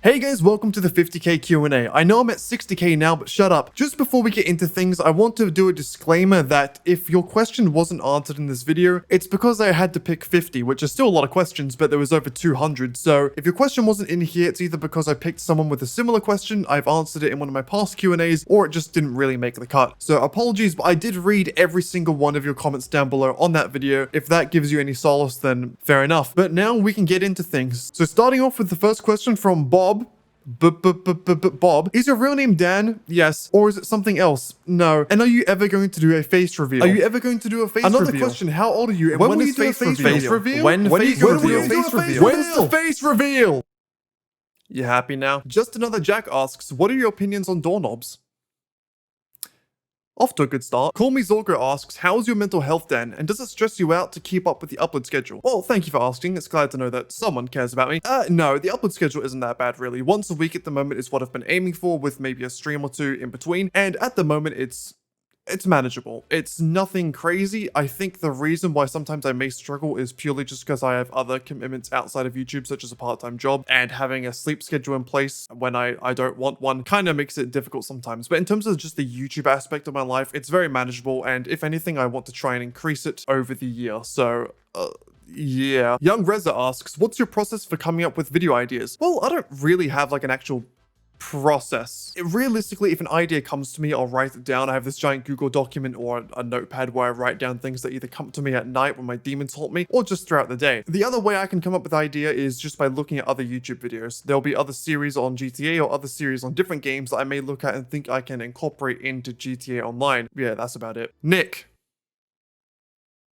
Hey guys, welcome to the 50k Q&A. I know I'm at 60k now, but shut up. Just before we get into things, I want to do a disclaimer that if your question wasn't answered in this video, it's because I had to pick 50, which is still a lot of questions, but there was over 200. So if your question wasn't in here, it's either because I picked someone with a similar question, I've answered it in one of my past Q&As, or it just didn't really make the cut. So apologies, but I did read every single one of your comments down below on that video. If that gives you any solace, then fair enough. But now we can get into things. So starting off with the first question from Bob. Bob, is your real name Dan? Yes. Or is it something else? No. And are you ever going to do a face reveal? Are you ever going to do a face reveal? Another question, how old are you? And when will you do a face reveal? When will you do a face reveal? When's the face reveal? You happy now? Just Another Jack asks, what are your opinions on doorknobs? Off to a good start. Call Me Zorgo asks, how's your mental health, Dan? And does it stress you out to keep up with the upload schedule? Well, thank you for asking. It's glad to know that someone cares about me. No, the upload schedule isn't that bad, really. Once a week at the moment is what I've been aiming for, with maybe a stream or two in between. And at the moment, it's manageable. It's nothing crazy. I think the reason why sometimes I may struggle is purely just because I have other commitments outside of YouTube, such as a part-time job, and having a sleep schedule in place when I don't want one kind of makes it difficult sometimes. But in terms of just the YouTube aspect of my life, it's very manageable, and if anything, I want to try and increase it over the year. So yeah. Young Reza asks, what's your process for coming up with video ideas? Well, I don't really have like an actual process. Realistically, if an idea comes to me, I'll write it down. I have this giant Google document or a notepad where I write down things that either come to me at night when my demons haunt me, or just throughout the day. The other way I can come up with idea is just by looking at other YouTube videos. There'll be other series on GTA or other series on different games that I may look at and think I can incorporate into GTA Online. Yeah, that's about it. Nick,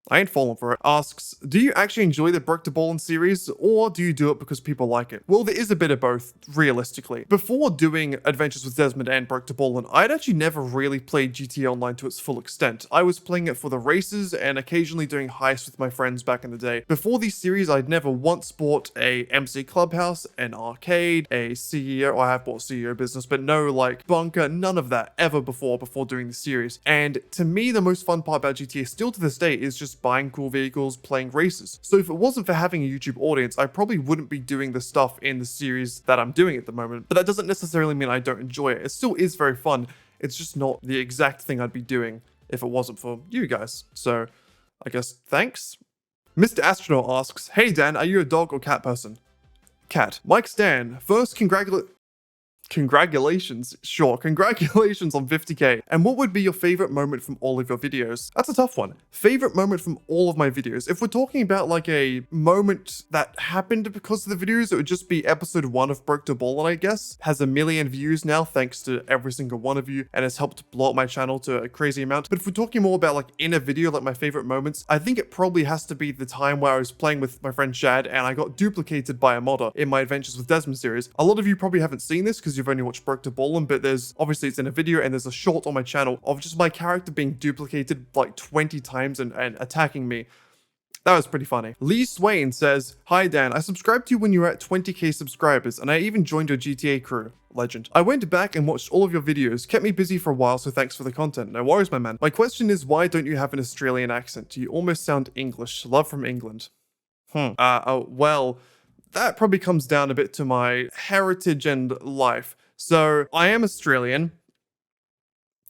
I ain't falling for it, asks, do you actually enjoy the Broke to Ballin series, or do you do it because people like it? Well, there is a bit of both, realistically. Before doing Adventures with Desmond and Broke to Ballin, I'd actually never really played GTA Online to its full extent. I was playing it for the races and occasionally doing heists with my friends back in the day. Before these series, I'd never once bought a MC Clubhouse, an arcade, a CEO, I have bought CEO business, but no like bunker, none of that ever before doing the series. And to me, the most fun part about GTA still to this day is just buying cool vehicles, playing races. So if it wasn't for having a YouTube audience, I probably wouldn't be doing the stuff in the series that I'm doing at the moment. But that doesn't necessarily mean I don't enjoy it. It still is very fun. It's just not the exact thing I'd be doing if it wasn't for you guys. So I guess thanks. Mr. Astronaut asks, hey Dan, are you a dog or cat person? Cat. Mike Stan, first congratulations, sure, congratulations on 50k. And what would be your favorite moment from all of your videos? That's a tough one. Favorite moment from all of my videos. If we're talking about like a moment that happened because of the videos, it would just be episode 1 of Broke to Ballin, I guess. Has 1 million views now, thanks to every single one of you, and has helped blow up my channel to a crazy amount. But if we're talking more about like in a video, like my favorite moments, I think it probably has to be the time where I was playing with my friend Shad and I got duplicated by a modder in my Adventures with Desmond series. A lot of you probably haven't seen this because you've only watched Broke to Ballin, but there's obviously it's in a video and there's a short on my channel of just my character being duplicated like 20 times and attacking me. That was pretty funny. Lee Swain says, hi Dan, I subscribed to you when you were at 20k subscribers and I even joined your GTA crew. Legend. I went back and watched all of your videos, kept me busy for a while, so thanks for the content. No worries, my man. My question is, why don't you have an Australian accent? You almost sound English. Love from England. Well, that probably comes down a bit to my heritage and life. So I am Australian,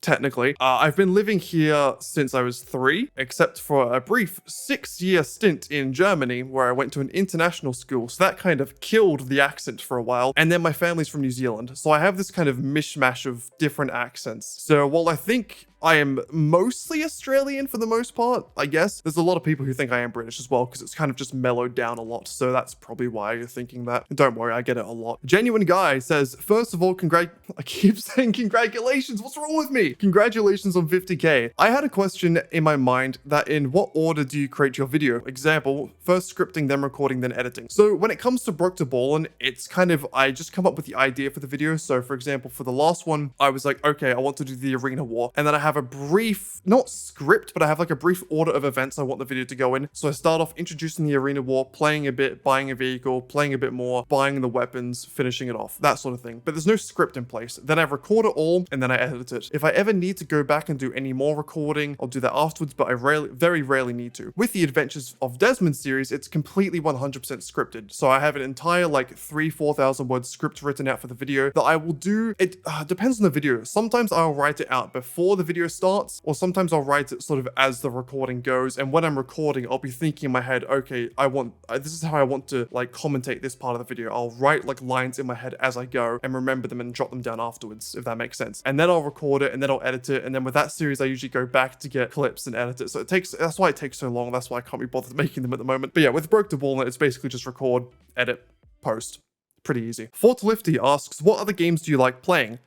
technically. I've been living here since I was 3, except for a brief 6-year stint in Germany where I went to an international school. So that kind of killed the accent for a while. And then my family's from New Zealand. So I have this kind of mishmash of different accents. So while I think I am mostly Australian for the most part, I guess. There's a lot of people who think I am British as well because it's kind of just mellowed down a lot. So that's probably why you're thinking that. Don't worry, I get it a lot. Genuine Guy says, first of all, I keep saying congratulations. What's wrong with me? Congratulations on 50k. I had a question in my mind that in what order do you create your video? Example, first scripting, then recording, then editing. So when it comes to Broke to Ballin, it's kind of, I just come up with the idea for the video. So for example, for the last one, I was like, okay, I want to do the arena war. And then I have a brief, not script, but I have like a brief order of events I want the video to go in. So I start off introducing the arena war, playing a bit, buying a vehicle, playing a bit more, buying the weapons, finishing it off, that sort of thing. But there's no script in place. Then I record it all and then I edit it. If I ever need to go back and do any more recording, I'll do that afterwards, but I very rarely need to. With the Adventures of Desmond series, it's completely 100% scripted. So I have an entire like 4,000 word script written out for the video that I will do. It depends on the video. Sometimes I'll write it out before the video starts, or sometimes I'll write it sort of as the recording goes. And when I'm recording, I'll be thinking in my head, okay, this is how I want to like commentate this part of the video. I'll write like lines in my head as I go and remember them and jot them down afterwards, if that makes sense. And then I'll record it and then I'll edit it. And then with that series, I usually go back to get clips and edit it. So that's why it takes so long. That's why I can't be bothered making them at the moment. But yeah, with Broke to Walnut, it's basically just record, edit, post. Pretty easy. Fort Lifty asks, what other games do you like playing?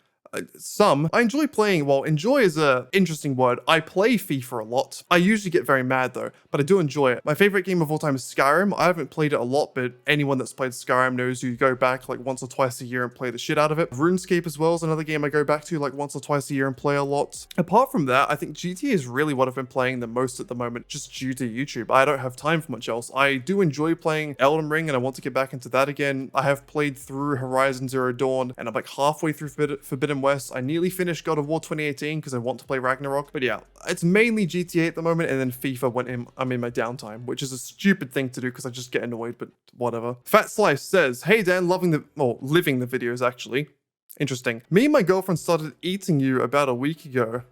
Some. I enjoy playing, well, enjoy is a interesting word. I play FIFA a lot. I usually get very mad though, but I do enjoy it. My favorite game of all time is Skyrim. I haven't played it a lot, but anyone that's played Skyrim knows you go back like once or twice a year and play the shit out of it. RuneScape as well is another game I go back to like once or twice a year and play a lot. Apart from that, I think GTA is really what I've been playing the most at the moment, just due to YouTube. I don't have time for much else. I do enjoy playing Elden Ring and I want to get back into that again. I have played through Horizon Zero Dawn and I'm like halfway through Forbidden West. I nearly finished God of War 2018 because I want to play Ragnarok. But yeah, it's mainly GTA at the moment, and then FIFA when I'm in my downtime, which is a stupid thing to do because I just get annoyed, but whatever. Fat Slice says, hey Dan, living the videos actually. Interesting. Me and my girlfriend started eating you about a week ago.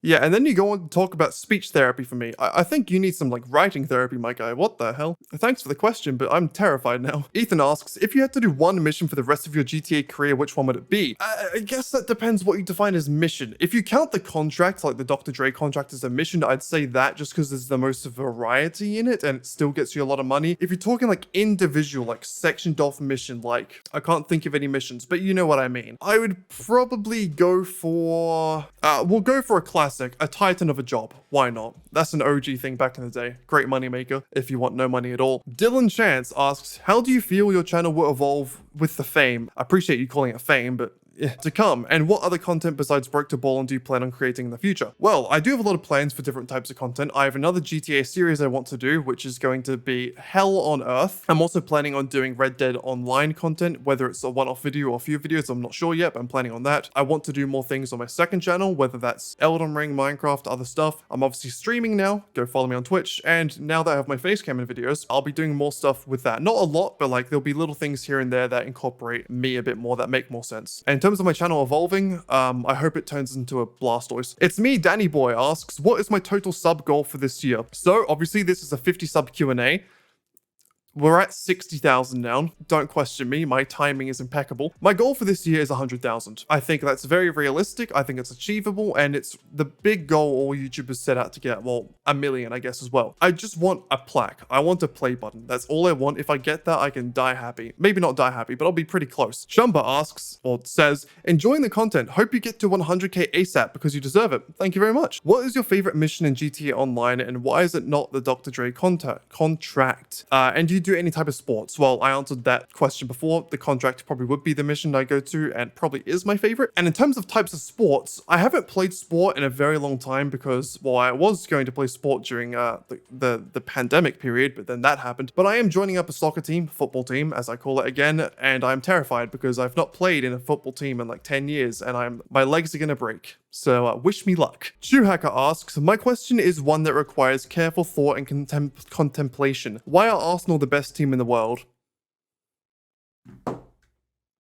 Yeah, and then you go on to talk about speech therapy for me. I think you need some like writing therapy, my guy. What the hell? Thanks for the question, but I'm terrified now. Ethan asks, if you had to do one mission for the rest of your GTA career, which one would it be? I guess that depends what you define as mission. If you count the contract, like the Dr. Dre contract as a mission, I'd say that just because there's the most variety in it and it still gets you a lot of money. If you're talking like individual, like sectioned off mission, like I can't think of any missions, but you know what I mean. I would probably go for, we'll go for a classic. A titan of a job. Why not? That's an OG thing back in the day. Great money maker if you want no money at all. Dylan Chance asks, how do you feel your channel will evolve with the fame? I appreciate you calling it fame, but to come, and what other content besides Broke to Ball do you plan on creating in the future? Well, I do have a lot of plans for different types of content. I have another GTA series I want to do, which is going to be Hell on Earth. I'm also planning on doing Red Dead Online content, whether it's a one-off video or a few videos, I'm not sure yet, but I'm planning on that. I want to do more things on my second channel, whether that's Elden Ring, Minecraft, other stuff. I'm obviously streaming now, go follow me on Twitch, and now that I have my face cam in videos, I'll be doing more stuff with that. Not a lot, but like there'll be little things here and there that incorporate me a bit more, that make more sense. And in terms of my channel evolving, I hope it turns into a Blastoise. It's me, Danny Boy asks, what is my total sub goal for this year? So obviously this is a 50 sub Q&A. We're at 60,000 now. Don't question me, my timing is impeccable. My goal for this year is 100,000. I think that's very realistic. I think it's achievable, and it's the big goal all YouTubers set out to get. Well, 1 million, I guess, as well. I just want a plaque. I want a play button. That's all I want. If I get that, I can die happy. Maybe not die happy, but I'll be pretty close. Shumba asks, or says, enjoying the content. Hope you get to 100k ASAP because you deserve it. Thank you very much. What is your favorite mission in GTA Online, and why is it not the Dr. Dre contract? And do you do any type of sports? Well, I answered that question before. The contract probably would be the mission I go to and probably is my favorite. And in terms of types of sports, I haven't played sport in a very long time because, well, I was going to play sport during the pandemic period, but then that happened. But I am joining up a soccer team, football team, as I call it again, and I'm terrified because I've not played in a football team in like 10 years and my legs are gonna break. So wish me luck. Chewhacker asks, my question is one that requires careful thought and contemplation. Why are Arsenal the best team in the world?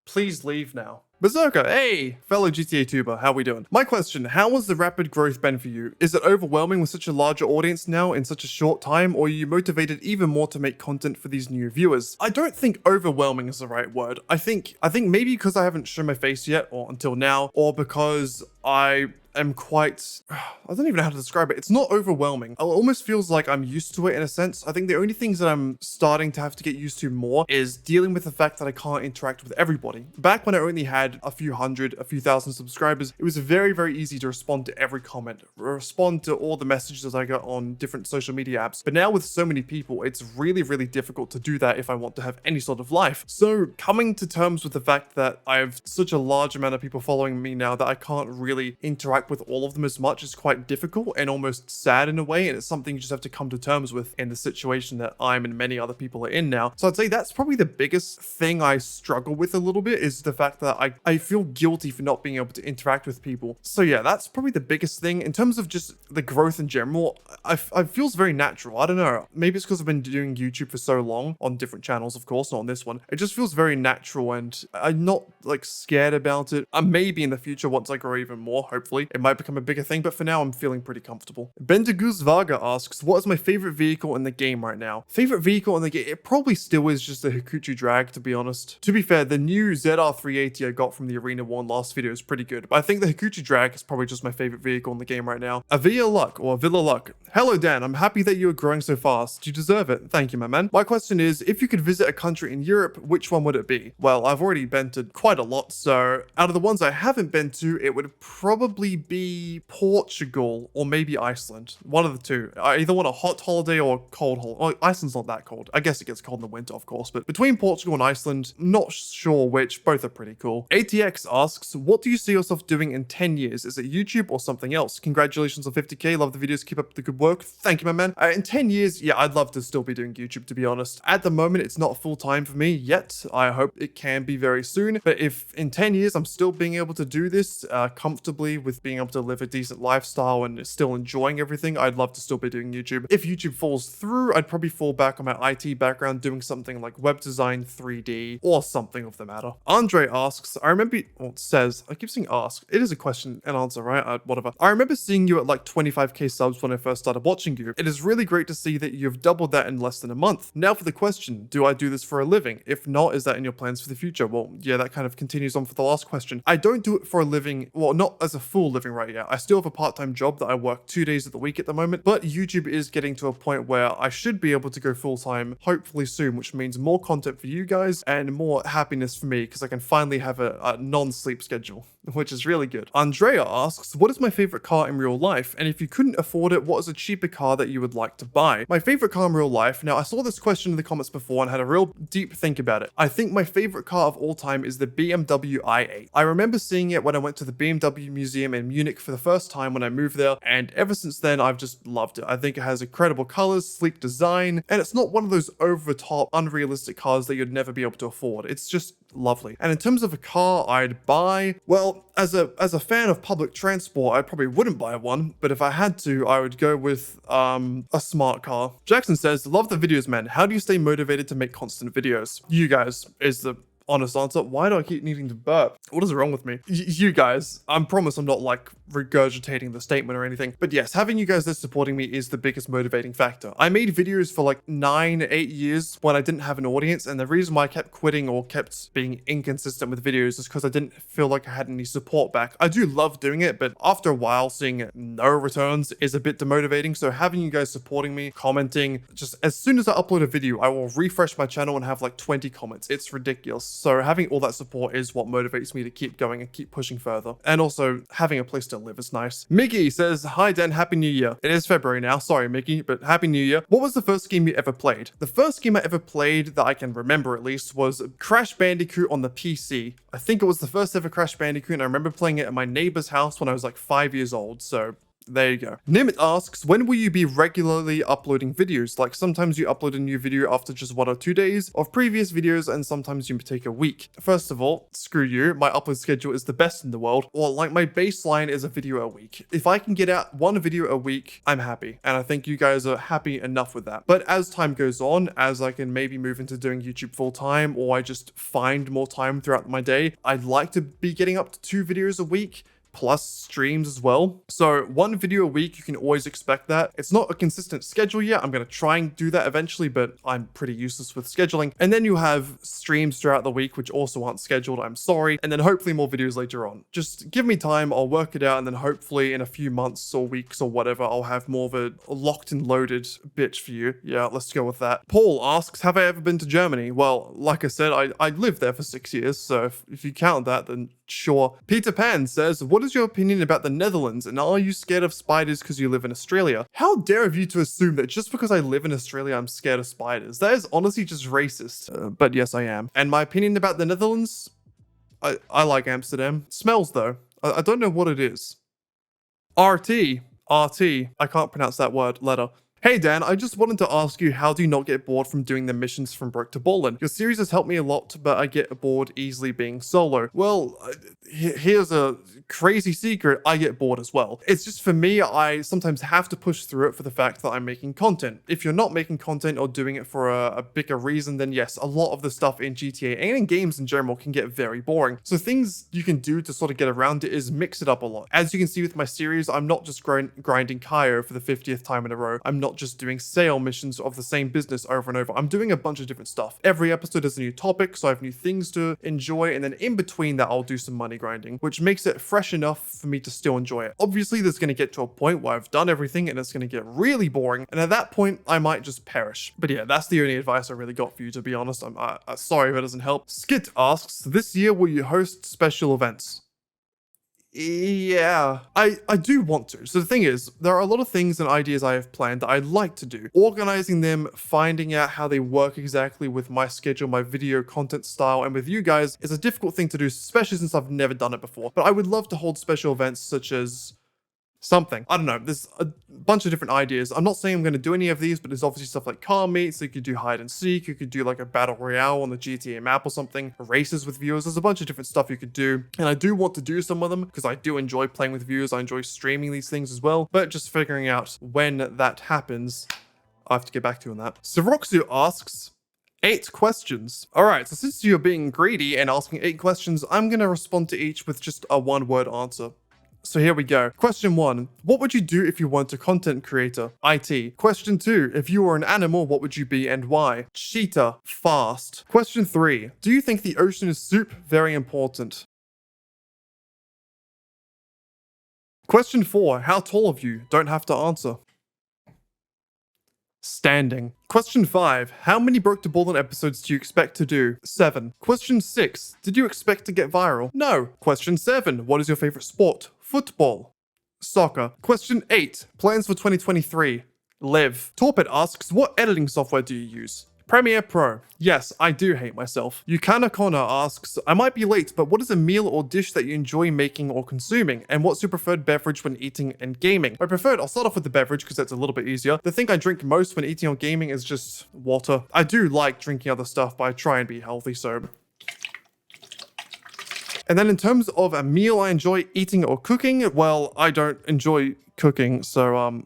Please leave now. Berserker, hey, fellow GTA tuber, how we doing? My question, how has the rapid growth been for you? Is it overwhelming with such a larger audience now in such a short time, or are you motivated even more to make content for these new viewers? I don't think overwhelming is the right word. I think maybe because I haven't shown my face yet, or until now, or because I am quite, I don't even know how to describe it. It's not overwhelming. It almost feels like I'm used to it in a sense. I think the only things that I'm starting to have to get used to more is dealing with the fact that I can't interact with everybody. Back when I only had had a few hundred, a few thousand subscribers, it was very, very easy to respond to every comment, respond to all the messages I got on different social media apps. But now with so many people, it's really, really difficult to do that if I want to have any sort of life. So coming to terms with the fact that I have such a large amount of people following me now that I can't really interact with all of them as much is quite difficult and almost sad in a way. And it's something you just have to come to terms with in the situation that I'm and many other people are in now. So I'd say that's probably the biggest thing I struggle with a little bit, is the fact that I feel guilty for not being able to interact with people. So yeah, that's probably the biggest thing. In terms of just the growth in general, I feels very natural. I don't know. Maybe it's because I've been doing YouTube for so long on different channels, of course, not on this one. It just feels very natural and I'm not like scared about it. Maybe in the future, once I grow even more, hopefully, it might become a bigger thing. But for now, I'm feeling pretty comfortable. Bendegus Vaga asks, what is my favorite vehicle in the game right now? Favorite vehicle in the game? It probably still is just the Hikuchi Drag, to be honest. To be fair, the new ZR380 I got from the Arena 1 last video is pretty good. But I think the Hikuchi Drag is probably just my favorite vehicle in the game right now. Avila Luck, or Villa Luck. Hello, Dan. I'm happy that you are growing so fast. You deserve it. Thank you, my man. My question is, if you could visit a country in Europe, which one would it be? Well, I've already been to quite a lot, so out of the ones I haven't been to, it would probably be Portugal or maybe Iceland. One of the two. I either want a hot holiday or a cold holiday. Oh, Iceland's not that cold. I guess it gets cold in the winter, of course, but between Portugal and Iceland, not sure which. Both are pretty cool. ATX asks, what do you see yourself doing in 10 years? Is it YouTube or something else? Congratulations on 50k. Love the videos. Keep up the good work. Thank you, my man. In 10 years, yeah, I'd love to still be doing YouTube, to be honest. At the moment, it's not full time for me yet. I hope it can be very soon. But if in 10 years I'm still being able to do this comfortably with being able to live a decent lifestyle and still enjoying everything, I'd love to still be doing YouTube. If YouTube falls through, I'd probably fall back on my IT background, doing something like web design, 3D, or something of the matter. Andre asks, I remember, well, it says, I keep saying ask. It is a question and answer, right? Whatever. I remember seeing you at like 25k subs when I first started watching you. It is really great to see that you've doubled that in less than a month. Now for the question, do I do this for a living? If not, is that in your plans for the future? Well, yeah, that kind of continues on for the last question. I don't do it for a living, well, not as a full living right yet. I still have a part-time job that I work 2 days of the week at the moment, but YouTube is getting to a point where I should be able to go full-time hopefully soon, which means more content for you guys and more happiness for me because I can finally have a non-sleep schedule, which is really good. Andrea asks, what is my favorite car in real life? And if you couldn't afford it, what is a cheaper car that you would like to buy? My favorite car in real life. Now, I saw this question in the comments before and had a real deep think about it. I think my favorite car of all time is the BMW i8. I remember seeing it when I went to the BMW museum in Munich for the first time when I moved there, and ever since then, I've just loved it. I think it has incredible colors, sleek design, and it's not one of those over-the-top, unrealistic cars that you'd never be able to afford. It's just lovely. And in terms of a car I'd buy, well, as a fan of public transport, I probably wouldn't buy one, but if I had to, I would go with a smart car. Jackson says, love the videos, man. How do you stay motivated to make constant videos? You guys is the honest answer. Why do I keep needing to burp? What is wrong with me? You guys, I promise I'm not like regurgitating the statement or anything. But yes, having you guys there supporting me is the biggest motivating factor. I made videos for like 8 years when I didn't have an audience. And the reason why I kept quitting or kept being inconsistent with videos is because I didn't feel like I had any support back. I do love doing it, but after a while, seeing no returns is a bit demotivating. So having you guys supporting me, commenting, just as soon as I upload a video, I will refresh my channel and have like 20 comments. It's ridiculous. So having all that support is what motivates me to keep going and keep pushing further. And also having a place to live is nice. Mickey says, hi Dan, happy new year. It is February now, sorry Mickey, but happy new year. What was the first game you ever played? The first game I ever played that I can remember at least was Crash Bandicoot on the PC. I think it was the first ever Crash Bandicoot and I remember playing it at my neighbor's house when I was like 5 years old, so there you go. Nimit asks, when will you be regularly uploading videos? Like sometimes you upload a new video after just 1 or 2 days of previous videos and sometimes you take a week. First of all, screw you. My upload schedule is the best in the world. Or like my baseline is a video a week. If I can get out 1 video a week, I'm happy. And I think you guys are happy enough with that. But as time goes on, as I can maybe move into doing YouTube full time or I just find more time throughout my day, I'd like to be getting up to 2 videos a week. plus streams as well. So 1 video a week, you can always expect that. It's not a consistent schedule yet. I'm going to try and do that eventually, but I'm pretty useless with scheduling. And then you have streams throughout the week, which also aren't scheduled. I'm sorry. And then hopefully more videos later on. Just give me time. I'll work it out. And then hopefully in a few months or weeks or whatever, I'll have more of a locked and loaded bitch for you. Yeah, let's go with that. Paul asks, have I ever been to Germany? Well, like I said, I lived there for 6 years. So if you count that, then sure. Peter Pan says, what is your opinion about the Netherlands? And are you scared of spiders because you live in Australia? How dare of you to assume that just because I live in Australia, I'm scared of spiders? That is honestly just racist. But yes, I am. And my opinion about the Netherlands? I like Amsterdam. Smells though. I don't know what it is. RT. I can't pronounce that letter. Hey Dan, I just wanted to ask you, how do you not get bored from doing the missions from Brook to Ballin? Your series has helped me a lot, but I get bored easily being solo. Well, here's a crazy secret, I get bored as well. It's just for me, I sometimes have to push through it for the fact that I'm making content. If you're not making content or doing it for a bigger reason, then yes, a lot of the stuff in GTA and in games in general can get very boring. So things you can do to sort of get around it is mix it up a lot. As you can see with my series, I'm not just grinding Kaio for the 50th time in a row. I'm not just doing sale missions of the same business over and over. I'm doing a bunch of different stuff. Every episode is a new topic, so I have new things to enjoy, and then in between that, I'll do some money grinding, which makes it fresh enough for me to still enjoy it. Obviously, there's going to get to a point where I've done everything and it's going to get really boring, and at that point, I might just perish. But yeah, that's the only advice I really got for you, to be honest. I'm sorry if it doesn't help. Skit asks, this year will you host special events? Yeah, I do want to. So the thing is, there are a lot of things and ideas I have planned that I'd like to do. Organizing them, finding out how they work exactly with my schedule, my video content style, and with you guys is a difficult thing to do, especially since I've never done it before. But I would love to hold special events such as something. I don't know. There's a bunch of different ideas. I'm not saying I'm going to do any of these, but there's obviously stuff like car meets. So you could do hide and seek. You could do like a battle royale on the GTA map or something. Races with viewers. There's a bunch of different stuff you could do. And I do want to do some of them because I do enjoy playing with viewers. I enjoy streaming these things as well. But just figuring out when that happens, I have to get back to you on that. Soroxu asks, 8 questions. All right, so since you're being greedy and asking 8 questions, I'm going to respond to each with just a 1-word answer. So here we go. Question 1. What would you do if you weren't a content creator? IT. Question 2. If you were an animal, what would you be and why? Cheetah. Fast. Question 3. Do you think the ocean is soup? Very important. Question 4. How tall are you? Don't have to answer. Standing. Question 5. How many Broke to Ballin episodes do you expect to do? 7. Question 6. Did you expect to get viral? No. Question 7. What is your favorite sport? Football. Soccer. Question 8. Plans for 2023. Live. Torpid asks, what editing software do you use? Premiere Pro. Yes, I do hate myself. Yukana Connor asks, I might be late, but what is a meal or dish that you enjoy making or consuming? And what's your preferred beverage when eating and gaming? I'll start off with the beverage because that's a little bit easier. The thing I drink most when eating or gaming is just water. I do like drinking other stuff, but I try and be healthy, so... And then in terms of a meal I enjoy eating or cooking, well, I don't enjoy cooking, so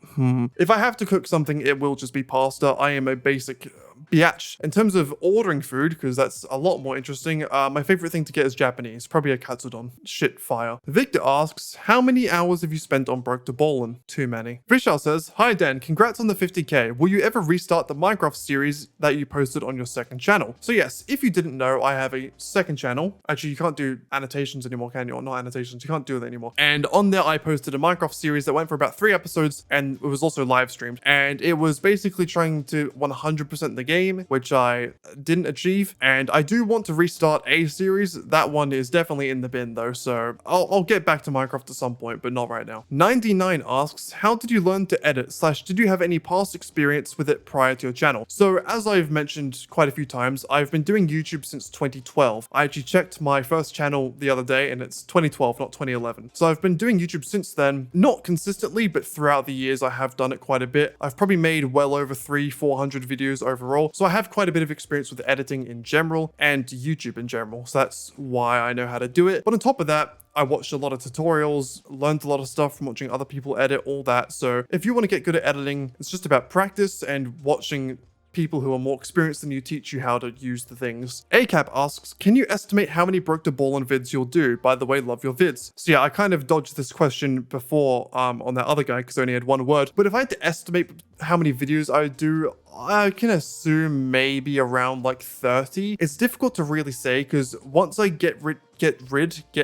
if I have to cook something, it will just be pasta. I am a basic biatch. In terms of ordering food, because that's a lot more interesting, my favorite thing to get is Japanese, probably a katsudon. Shit fire. Victor asks, how many hours have you spent on Broke to Ballin? Too many. Vishal says, hi Dan, congrats on the 50k. Will you ever restart the Minecraft series that you posted on your second channel? So yes, if you didn't know, I have a second channel. Actually, you can't do annotations anymore, can you? Or not annotations, you can't do that anymore. And on there, I posted a Minecraft series that went for about 3 episodes, and it was also live streamed. And it was basically trying to 100% the game, which I didn't achieve. And I do want to restart a series. That one is definitely in the bin though, so I'll get back to Minecraft at some point, but not right now. 99 asks, how did you learn to edit / did you have any past experience with it prior to your channel? So as I've mentioned quite a few times, I've been doing YouTube since 2012. I actually checked my first channel the other day and it's 2012, not 2011. So I've been doing YouTube since then, not consistently, but throughout the years I have done it quite a bit. I've probably made well over 300-400 videos overall. So I have quite a bit of experience with editing in general and YouTube in general. So that's why I know how to do it. But on top of that, I watched a lot of tutorials, learned a lot of stuff from watching other people edit, all that. So if you want to get good at editing, it's just about practice and watching people who are more experienced than you teach you how to use the things. ACAP asks, can you estimate how many Broke to Ballin vids you'll do? By the way, love your vids. So yeah, I kind of dodged this question before on that other guy because I only had one word. But if I had to estimate how many videos I would do, I can assume maybe around like 30. It's difficult to really say because once I get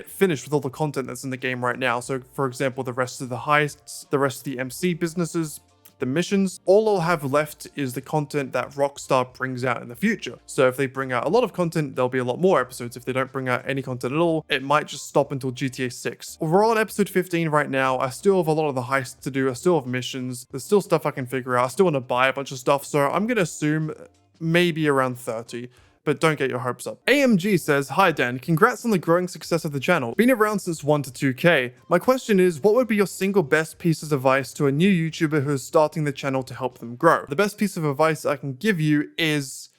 finished with all the content that's in the game right now. So for example, the rest of the heists, the rest of the MC businesses, the missions, all I'll have left is the content that Rockstar brings out in the future. So if they bring out a lot of content, there'll be a lot more episodes. If they don't bring out any content at all, it might just stop until GTA 6. We're on episode 15 right now. I still have a lot of the heists to do. I still have missions. There's still stuff I can figure out. I still want to buy a bunch of stuff. So I'm going to assume maybe around 30. But don't get your hopes up. AMG says, hi Dan, congrats on the growing success of the channel. Been around since 1 to 2K. My question is, what would be your single best piece of advice to a new YouTuber who is starting the channel to help them grow? The best piece of advice I can give you is,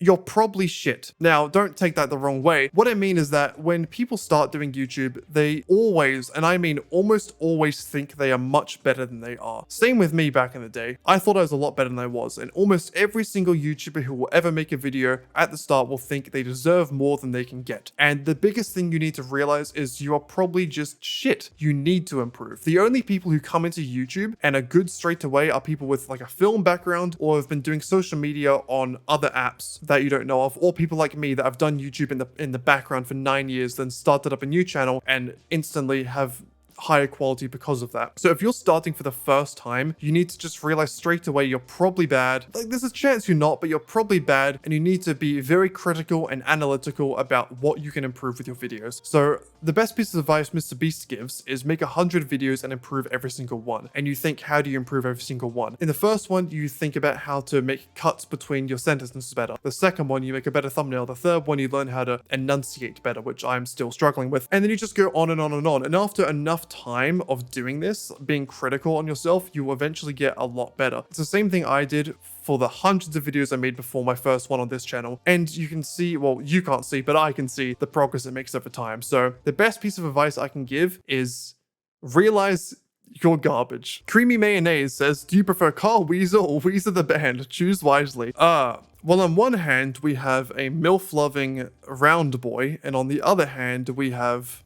you're probably shit. Now, don't take that the wrong way. What I mean is that when people start doing YouTube, they always, and I mean almost always, think they are much better than they are. Same with me back in the day. I thought I was a lot better than I was, and almost every single YouTuber who will ever make a video at the start will think they deserve more than they can get. And the biggest thing you need to realize is you are probably just shit. You need to improve. The only people who come into YouTube and are good straight away are people with like a film background or have been doing social media on other apps that you don't know of, or people like me that have done YouTube in the background for 9 years, then started up a new channel and instantly have higher quality because of that. So if you're starting for the first time, you need to just realize straight away you're probably bad. Like, there's a chance you're not, but you're probably bad, and you need to be very critical and analytical about what you can improve with your videos. So the best piece of advice Mr. Beast gives is make 100 videos and improve every single one. And you think, how do you improve every single one? In the first one, you think about how to make cuts between your sentences better. The second one, you make a better thumbnail. The third one, you learn how to enunciate better, which I'm still struggling with. And then you just go on and on and on. And after enough time of doing this, being critical on yourself, you will eventually get a lot better. It's the same thing I did for the hundreds of videos I made before my first one on this channel. And you can see, well, you can't see, but I can see the progress it makes over time. So the best piece of advice I can give is realize you're garbage. Creamy Mayonnaise says, do you prefer Carl Weezer or Weezer the band? Choose wisely. Well, on one hand, we have a MILF-loving round boy, and on the other hand, we have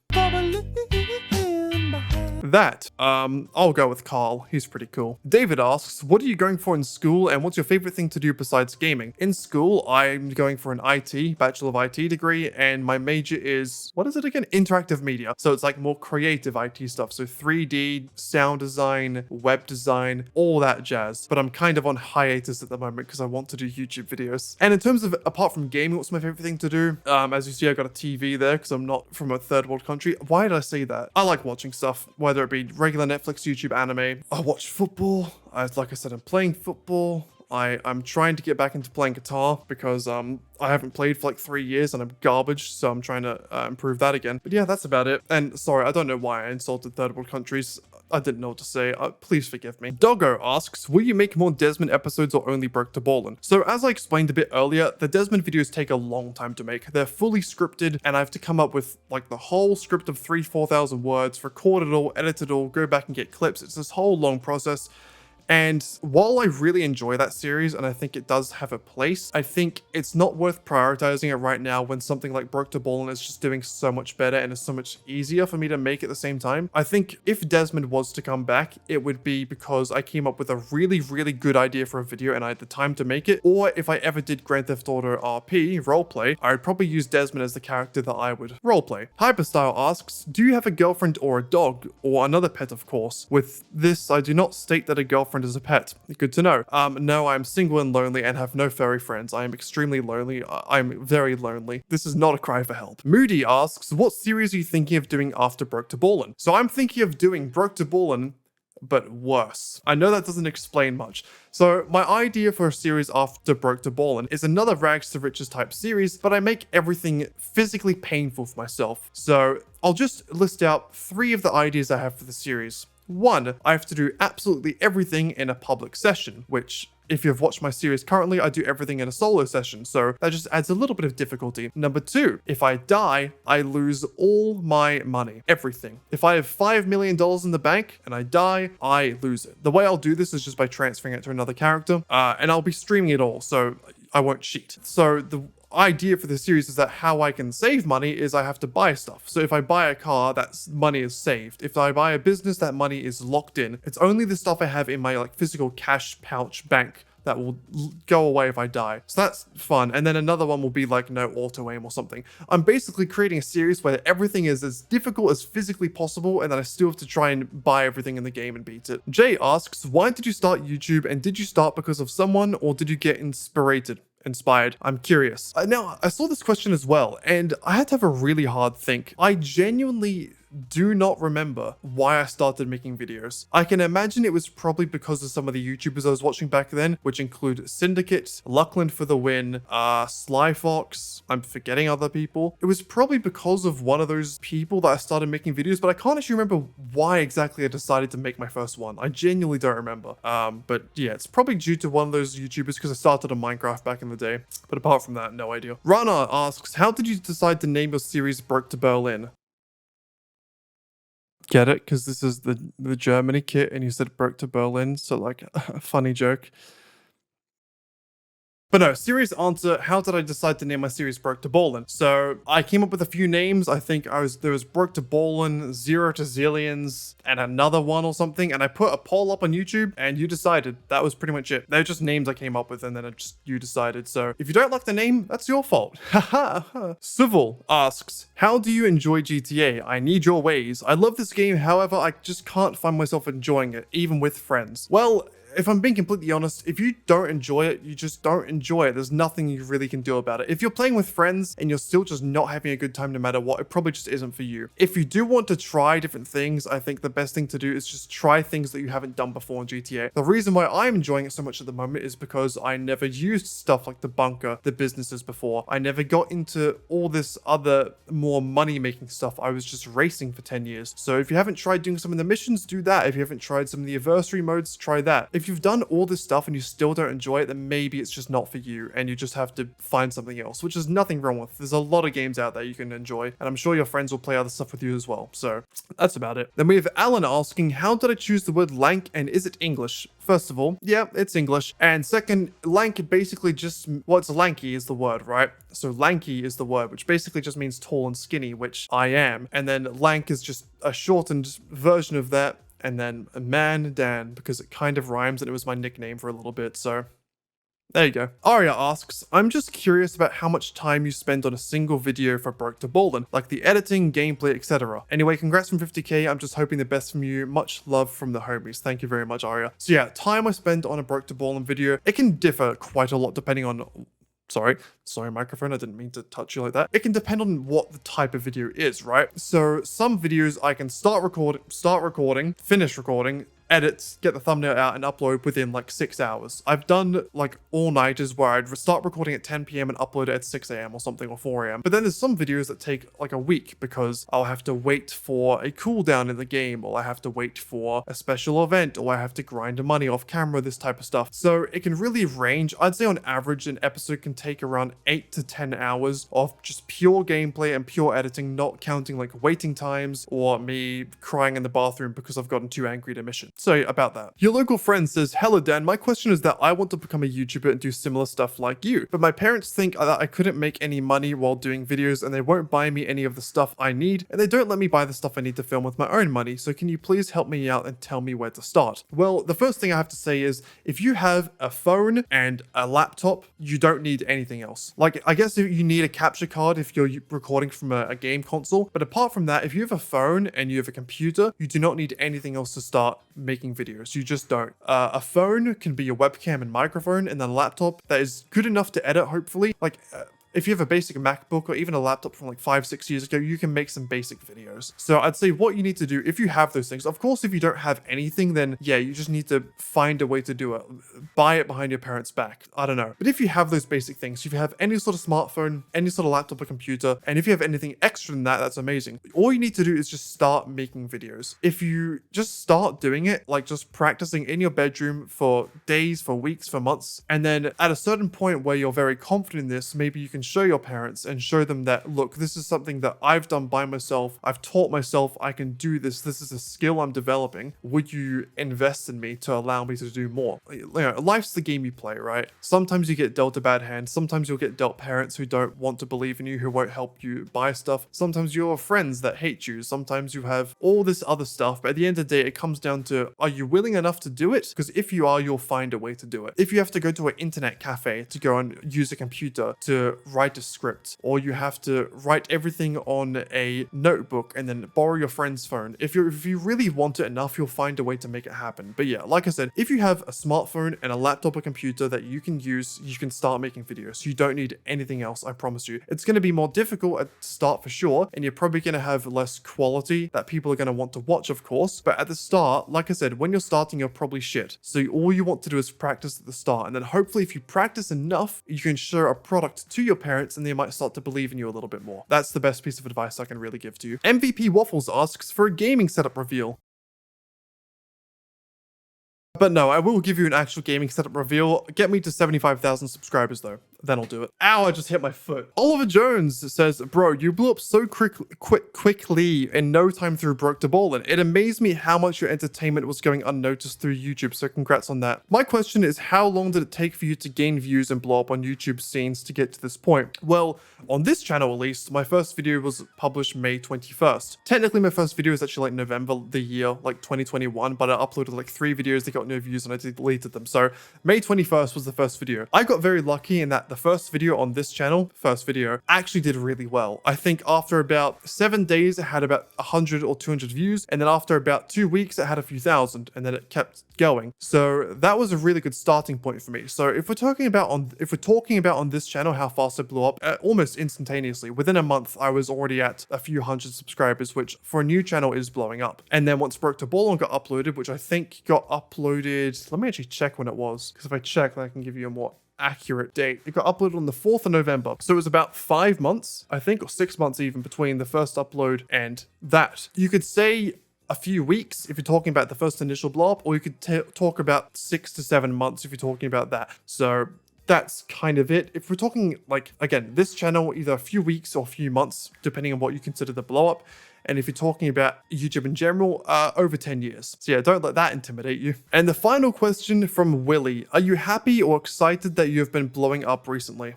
that. I'll go with Carl. He's pretty cool. David asks, what are you going for in school and what's your favorite thing to do besides gaming? In school, I'm going for an IT, Bachelor of IT degree, and my major is, what is it again? Interactive media. So it's like more creative IT stuff. So 3D, sound design, web design, all that jazz. But I'm kind of on hiatus at the moment because I want to do YouTube videos. And in terms of, apart from gaming, what's my favorite thing to do? As you see, I got a TV there because I'm not from a third world country. Why did I say that? I like watching stuff, whether it be regular Netflix, YouTube, anime. I watch football. Like I said, I'm playing football. I'm trying to get back into playing guitar because I haven't played for like 3 years and I'm garbage, so I'm trying to improve that again. But yeah, that's about it. And sorry, I don't know why I insulted third world countries. I didn't know what to say. Please forgive me. Doggo asks, will you make more Desmond episodes or only Broke to Ballin? So as I explained a bit earlier, the Desmond videos take a long time to make. They're fully scripted and I have to come up with like the whole script of 3,000-4,000 words, record it all, edit it all, go back and get clips. It's this whole long process. And while I really enjoy that series and I think it does have a place, I think it's not worth prioritizing it right now when something like Broke to Ballin is just doing so much better and is so much easier for me to make at the same time. I think if Desmond was to come back, it would be because I came up with a really, really good idea for a video and I had the time to make it. Or if I ever did Grand Theft Auto RP roleplay, I would probably use Desmond as the character that I would roleplay. Hyperstyle asks, do you have a girlfriend or a dog? Or another pet, of course. With this, I do not state that a girlfriend as a pet. Good to know. No, I'm single and lonely and have no furry friends. I am extremely lonely. I'm very lonely. This is not a cry for help. Moody asks, what series are you thinking of doing after Broke to Ballin? So I'm thinking of doing Broke to Ballin, but worse. I know that doesn't explain much. So my idea for a series after Broke to Ballin is another Rags to Riches type series, but I make everything physically painful for myself. So I'll just list out 3 of the ideas I have for the series. One, I have to do absolutely everything in a public session, which if you've watched my series currently, I do everything in a solo session, so that just adds a little bit of difficulty. Number two, if I die, I lose all my money, everything. If I have $5 million in the bank and I die, I lose it. The way I'll do this is just by transferring it to another character, and I'll be streaming it all, so I won't cheat. So the idea for the series is that how I can save money is I have to buy stuff. So if I buy a car, that money is saved. If I buy a business, that money is locked in. It's only the stuff I have in my like physical cash pouch bank that will go away if I die. So that's fun. And then another one will be like no auto aim or something. I'm basically creating a series where everything is as difficult as physically possible, and then I still have to try and buy everything in the game and beat it. Jay asks, why did you start YouTube, and did you start because of someone or did you get inspired? I'm curious. Now, I saw this question as well, and I had to have a really hard think. I genuinely do not remember why I started making videos. I can imagine it was probably because of some of the YouTubers I was watching back then, which include Syndicate, Luckland for the Win, Sly Fox, I'm forgetting other people. It was probably because of one of those people that I started making videos, but I can't actually remember why exactly I decided to make my first one. I genuinely don't remember. But yeah, it's probably due to one of those YouTubers because I started on Minecraft back in the day. But apart from that, no idea. Rana asks, how did you decide to name your series Broke to Berlin? Get it? Because this is the Germany kit and you said broke to Berlin, so like a funny joke. But no, serious answer, how did I decide to name my series Broke to Ballin'? So I came up with a few names. I think there was Broke to Ballin', Zero to Zillions, and another one or something. And I put a poll up on YouTube and you decided. That was pretty much it. They're just names I came up with and then you decided. So if you don't like the name, that's your fault. Haha. Civil asks, how do you enjoy GTA? I need your ways. I love this game, however, I just can't find myself enjoying it, even with friends. Well, if I'm being completely honest, if you don't enjoy it, you just don't enjoy it. There's nothing you really can do about it. If you're playing with friends and you're still just not having a good time no matter what, it probably just isn't for you. If you do want to try different things, I think the best thing to do is just try things that you haven't done before in GTA. The reason why I'm enjoying it so much at the moment is because I never used stuff like the bunker, the businesses before. I never got into all this other more money-making stuff. I was just racing for 10 years. So if you haven't tried doing some of the missions, do that. If you haven't tried some of the anniversary modes, try that. If you've done all this stuff and you still don't enjoy it, then maybe it's just not for you and you just have to find something else, which is nothing wrong with. There's a lot of games out there you can enjoy, and I'm sure your friends will play other stuff with you as well. So that's about it. Then we have Alan asking, how did I choose the word lank and is it English? First of all, yeah, it's English. And second, lank basically just, what's lanky is the word, right? So lanky is the word, which basically just means tall and skinny, which I am. And then lank is just a shortened version of that. And then LankManDan, because it kind of rhymes and it was my nickname for a little bit, so there you go. Aria asks, I'm just curious about how much time you spend on a single video for Broke to Ballin', like the editing, gameplay, etc. Anyway, congrats from 50k, I'm just hoping the best from you. Much love from the homies. Thank you very much, Aria. So yeah, time I spend on a Broke to Ballin' video, it can differ quite a lot depending on Sorry, microphone, I didn't mean to touch you like that. It can depend on what the type of video is, right? So some videos I can start recording, finish recording, edit, get the thumbnail out and upload within like 6 hours. I've done like all-nighters where I'd start recording at 10 p.m. and upload it at 6 a.m. or something, or 4 a.m. But then there's some videos that take like a week because I'll have to wait for a cooldown in the game, or I have to wait for a special event, or I have to grind money off camera, this type of stuff. So it can really range. I'd say on average an episode can take around 8 to 10 hours of just pure gameplay and pure editing, not counting like waiting times or me crying in the bathroom because I've gotten too angry to mission. So about that. Your local friend says, hello Dan, my question is that I want to become a YouTuber and do similar stuff like you, but my parents think that I couldn't make any money while doing videos and they won't buy me any of the stuff I need, and they don't let me buy the stuff I need to film with my own money, so can you please help me out and tell me where to start? Well, the first thing I have to say is, if you have a phone and a laptop, you don't need anything else. Like, I guess you need a capture card if you're recording from a game console, but apart from that, if you have a phone and you have a computer, you do not need anything else to start making videos. You just don't. A phone can be your webcam and microphone, and then a laptop that is good enough to edit, hopefully. Like, if you have a basic MacBook or even a laptop from like 5-6 years ago, you can make some basic videos. So I'd say what you need to do, if you have those things, of course, if you don't have anything, then yeah, you just need to find a way to do it. Buy it behind your parents' back. I don't know. But if you have those basic things, if you have any sort of smartphone, any sort of laptop or computer, and if you have anything extra than that, that's amazing. All you need to do is just start making videos. If you just start doing it, like just practicing in your bedroom for days, for weeks, for months, and then at a certain point where you're very confident in this, maybe you can show your parents and show them that, look, this is something that I've done by myself. I've taught myself I can do this. This is a skill I'm developing. Would you invest in me to allow me to do more? You know, life's the game you play, right? Sometimes you get dealt a bad hand. Sometimes you'll get dealt parents who don't want to believe in you, who won't help you buy stuff. Sometimes you have friends that hate you. Sometimes you have all this other stuff. But at the end of the day, it comes down to, are you willing enough to do it? Because if you are, you'll find a way to do it. If you have to go to an internet cafe to go and use a computer to write a script, or you have to write everything on a notebook and then borrow your friend's phone, if you really want it enough, you'll find a way to make it happen. But yeah, like I said, if you have a smartphone and a laptop or computer that you can use, you can start making videos. You don't need anything else, I promise you. It's going to be more difficult at the start for sure, and you're probably going to have less quality that people are going to want to watch, of course. But at the start, like I said, when you're starting, you're probably shit. So all you want to do is practice at the start, and then hopefully if you practice enough, you can show a product to your parents and they might start to believe in you a little bit more. That's the best piece of advice I can really give to you. MVP Waffles asks for a gaming setup reveal. But no, I will give you an actual gaming setup reveal. Get me to 75,000 subscribers though. Then I'll do it. Ow, I just hit my foot. Oliver Jones says, bro, you blew up so quickly in no time through Broke to Ballin'. It amazed me how much your entertainment was going unnoticed through YouTube, so congrats on that. My question is, how long did it take for you to gain views and blow up on YouTube scenes to get to this point? Well, on this channel at least, my first video was published May 21st. Technically, my first video is actually like November the year, like 2021, but I uploaded like 3 videos that got no views and I deleted them. So May 21st was the first video. I got very lucky in that the first video on this channel, actually did really well. I think after about 7 days, it had about 100 or 200 views. And then after about 2 weeks, it had a few thousand, and then it kept going. So that was a really good starting point for me. So if we're talking about on this channel, how fast it blew up, almost instantaneously, within a month, I was already at a few hundred subscribers, which for a new channel is blowing up. And then once Broke to Ballin' got uploaded, which I think got uploaded, let me actually check when it was, because if I check, then I can give you a more accurate date. It got uploaded on the 4th of November. So it was about 5 months, I think, or 6 months even, between the first upload and that. You could say a few weeks if you're talking about the first initial blow up, or you could talk about 6 to 7 months if you're talking about that. So that's kind of it. If we're talking, like, again, this channel, either a few weeks or a few months, depending on what you consider the blow up. And if you're talking about YouTube in general, over 10 years. So yeah, don't let that intimidate you. And the final question from Willie. Are you happy or excited that you have been blowing up recently?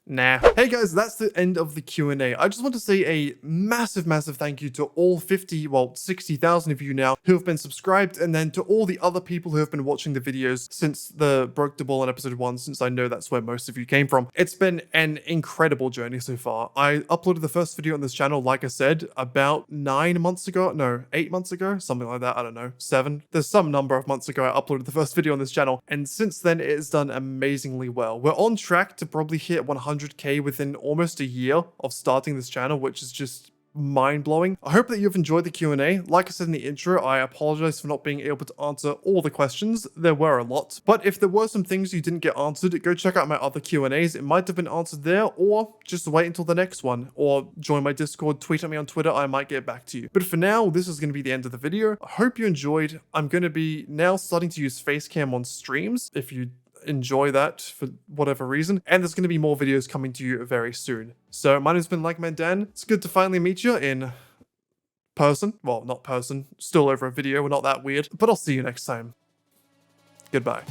Nah. Hey guys, that's the end of the Q&A. I just want to say a massive thank you to all 60,000 of you now who have been subscribed, and then to all the other people who have been watching the videos since the Broke to Ballin' episode 1, since I know that's where most of you came from. It's been an incredible journey so far. I uploaded the first video on this channel, like I said, about 9 months ago. No, 8 months ago, something like that. I don't know, 7. There's some number of months ago I uploaded the first video on this channel, and since then it has done amazingly well. We're on track to probably hit 100K within almost a year of starting this channel, which is just mind-blowing. I hope that you've enjoyed the Q&A. Like I said in the intro, I apologize for not being able to answer all the questions. There were a lot, but if there were some things you didn't get answered, go check out my other Q&As. It might have been answered there, or just wait until the next one, or join my Discord, tweet at me on Twitter, I might get back to you. But for now, this is going to be the end of the video. I hope you enjoyed. I'm going to be now starting to use Facecam on streams, if you enjoy that for whatever reason, and there's going to be more videos coming to you very soon. So my name's been LankManDan. It's good to finally meet you in person. Well, not person, still over a video, we're not that weird, but I'll see you next time. Goodbye.